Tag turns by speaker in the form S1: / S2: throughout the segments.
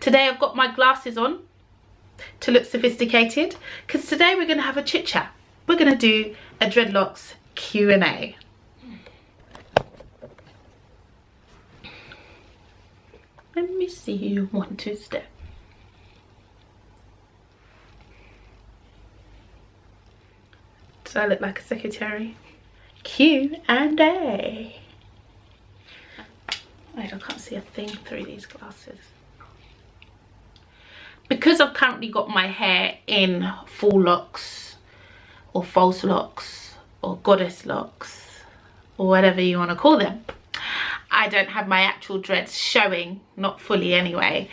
S1: Today I've got my glasses on to look sophisticated, because today we're going to have a chit chat. We're going to do a dreadlocks Q&A. Let me see you 1, 2 step. Do I look like a secretary? Q&A. I can't see a thing through these glasses. Because I've currently got my hair in full locks or false locks or goddess locks or whatever you want to call them, I don't have my actual dreads showing, not fully anyway.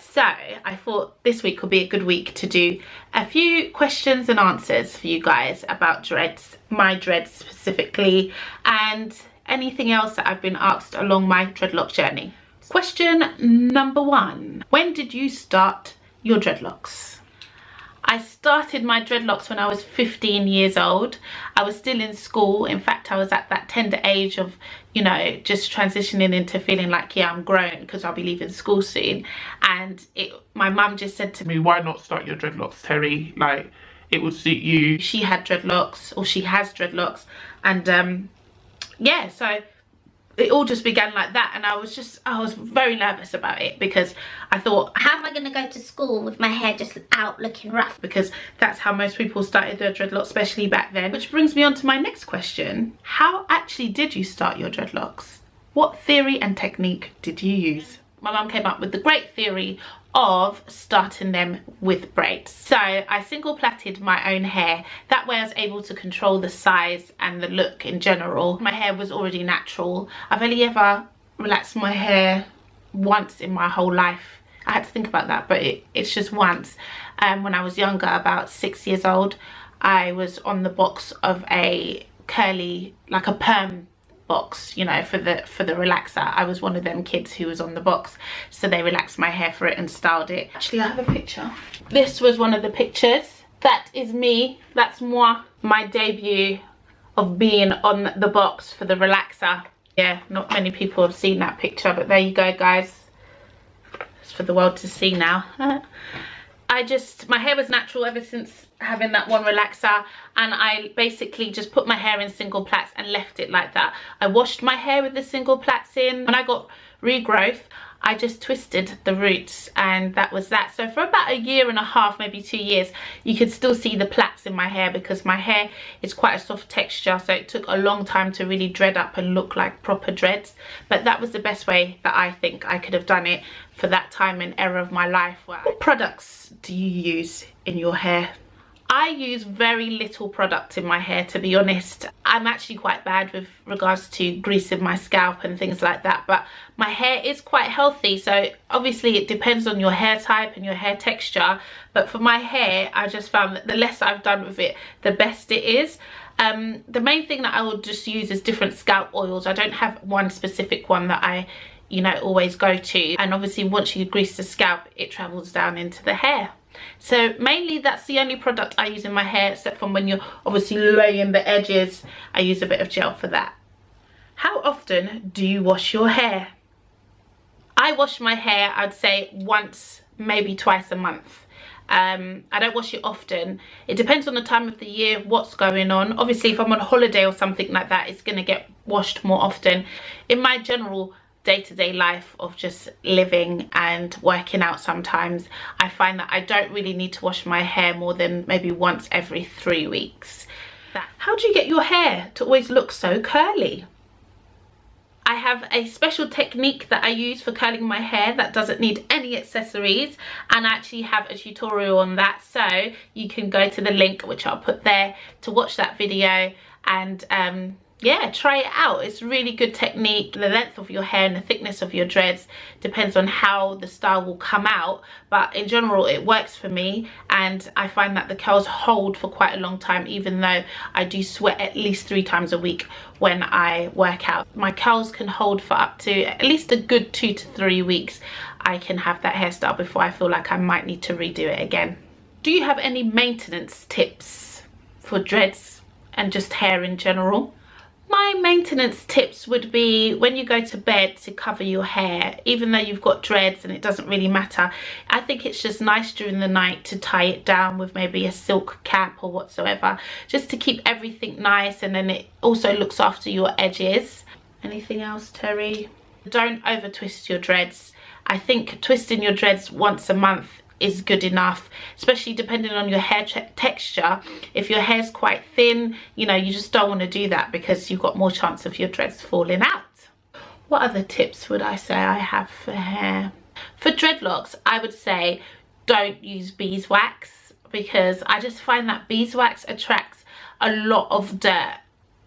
S1: So I thought this week would be a good week to do a few questions and answers for you guys about dreads, my dreads specifically, and anything else that I've been asked along my dreadlock journey. Question number 1. When did you start your dreadlocks? I started my dreadlocks when I was 15 years old. I was still in school. In fact, I was at that tender age of, you know, just transitioning into feeling like, yeah, I'm grown because I'll be leaving school soon. And my mum just said to me,
S2: why not start your dreadlocks, Terry? Like, it would suit you.
S1: She had dreadlocks, or she has dreadlocks. And yeah, so it all just began like that, and I was very nervous about it, because I thought,
S3: how am I going to go to school with my hair just out looking rough?
S1: Because that's how most people started their dreadlocks, especially back then. Which brings me on to my next question. How actually did you start your dreadlocks? What theory and technique did you use? My mum came up with the great theory of starting them with braids. So I single plaited my own hair. That way I was able to control the size and the look in general. My hair was already natural. I've only ever relaxed my hair once in my whole life. I had to think about that, but it's just once. When I was younger, about 6 years old, I was on the box of a curly, like a perm box, you know, for the relaxer. I was one of them kids who was on the box, so they relaxed my hair for it and styled it. Actually, I have a picture. This was one of the pictures. That is me. That's moi. My debut of being on the box for the relaxer. Yeah, not many people have seen that picture, but there you go, guys. It's for the world to see now. My hair was natural ever since having that one relaxer, and I basically just put my hair in single plaits and left it like that. I washed my hair with the single plaits in. When I got regrowth, I just twisted the roots, and that was that. So for about 1.5 years, maybe 2 years, you could still see the plaits in my hair, because my hair is quite a soft texture, so it took a long time to really dread up and look like proper dreads. But that was the best way that I think I could have done it for that time and era of my life. What products do you use in your hair? I use very little product in my hair, to be honest. I'm actually quite bad with regards to greasing my scalp and things like that, but my hair is quite healthy, so obviously it depends on your hair type and your hair texture. But for my hair, I just found that the less I've done with it, the best it is. The main thing that I will just use is different scalp oils. I don't have one specific one that I, you know, always go to. And obviously once you grease the scalp, it travels down into the hair. So mainly that's the only product I use in my hair, except from when you're obviously laying the edges, I use a bit of gel for that. How often do you wash your hair? I wash my hair, I'd say once, maybe twice a month. I don't wash it often. It depends on the time of the year, what's going on. Obviously if I'm on holiday or something like that, it's going to get washed more often. In my general day-to-day life of just living and working out, sometimes I find that I don't really need to wash my hair more than maybe once every 3 weeks. How do you get your hair to always look so curly? I have a special technique that I use for curling my hair that doesn't need any accessories, and I actually have a tutorial on that, so you can go to the link which I'll put there to watch that video and yeah, try it out. It's a really good technique. The length of your hair and the thickness of your dreads depends on how the style will come out, but in general it works for me, and I find that the curls hold for quite a long time, even though I do sweat at least 3 times a week when I work out. My curls can hold for up to at least a good 2 to 3 weeks. I can have that hairstyle before I feel like I might need to redo it again. Do you have any maintenance tips for dreads and just hair in general? My maintenance tips would be when you go to bed to cover your hair, even though you've got dreads and it doesn't really matter. I think it's just nice during the night to tie it down with maybe a silk cap or whatsoever, just to keep everything nice, and then it also looks after your edges. Anything else, Terry? Don't over twist your dreads. I think twisting your dreads once a month is good enough, especially depending on your hair texture. If your hair's quite thin, you know, you just don't want to do that because you've got more chance of your dreads falling out. What other tips would I say I have for hair? For dreadlocks, I would say don't use beeswax, because I just find that beeswax attracts a lot of dirt.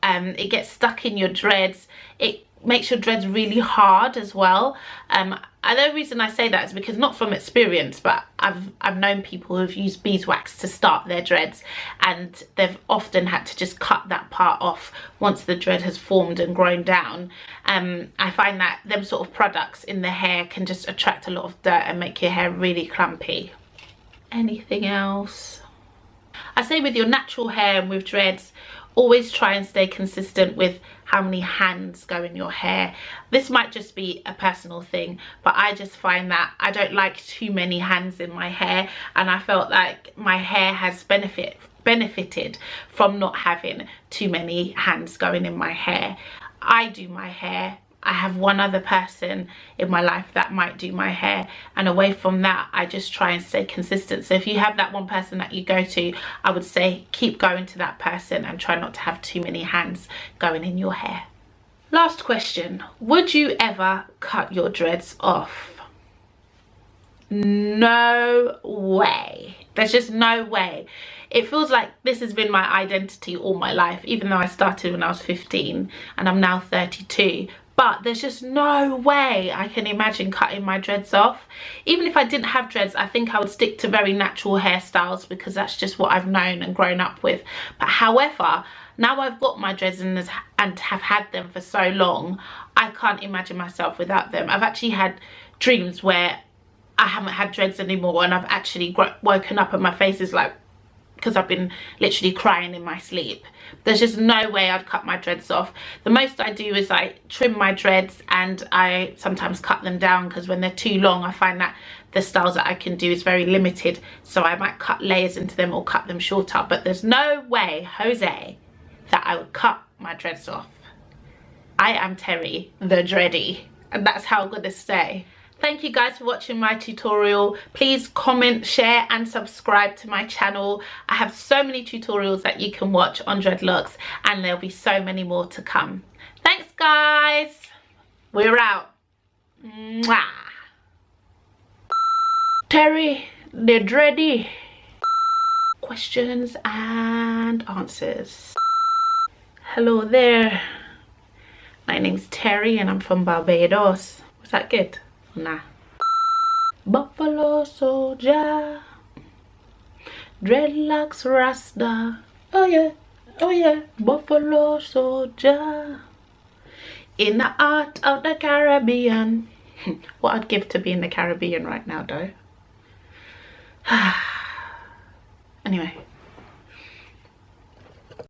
S1: It gets stuck in your dreads. It makes your dreads really hard as well. The reason I say that is because, not from experience, but I've known people who've used beeswax to start their dreads, and they've often had to just cut that part off once the dread has formed and grown down. I find that them sort of products in the hair can just attract a lot of dirt and make your hair really clumpy. Anything else? I say with your natural hair and with dreads, always try and stay consistent with how many hands go in your hair. This might just be a personal thing, but I just find that I don't like too many hands in my hair, and I felt like my hair has benefited from not having too many hands going in my hair. I do my hair. I have one other person in my life that might do my hair, and away from that I just try and stay consistent. So if you have that one person that you go to, I would say keep going to that person and try not to have too many hands going in your hair. Last question, would you ever cut your dreads off? No way. There's just no way. It feels like this has been my identity all my life, even though I started when I was 15 and I'm now 32. But there's just no way I can imagine cutting my dreads off. Even if I didn't have dreads, I think I would stick to very natural hairstyles, because that's just what I've known and grown up with. But however, now I've got my dreads and have had them for so long, I can't imagine myself without them. I've actually had dreams where I haven't had dreads anymore, and I've actually woken up and my face is like, because I've been literally crying in my sleep. There's just no way I'd cut my dreads off. The most I do is I trim my dreads, and I sometimes cut them down, because when they're too long I find that the styles that I can do is very limited, so I might cut layers into them or cut them shorter. But there's no way, Jose, that I would cut my dreads off. I am Terry the Dready, and that's how I'm gonna stay. Thank you guys for watching my tutorial. Please comment, share and subscribe to my channel. I have so many tutorials that you can watch on dreadlocks, and there'll be so many more to come. Thanks guys. We're out. Mwah. Terry the Dready. Questions and answers. Hello there. My name's Terry and I'm from Barbados. Was that good? Nah. Buffalo soldier, dreadlocks rasta. Oh yeah, oh yeah. Buffalo soldier in the heart of the Caribbean. What I'd give to be in the Caribbean right now though. Anyway.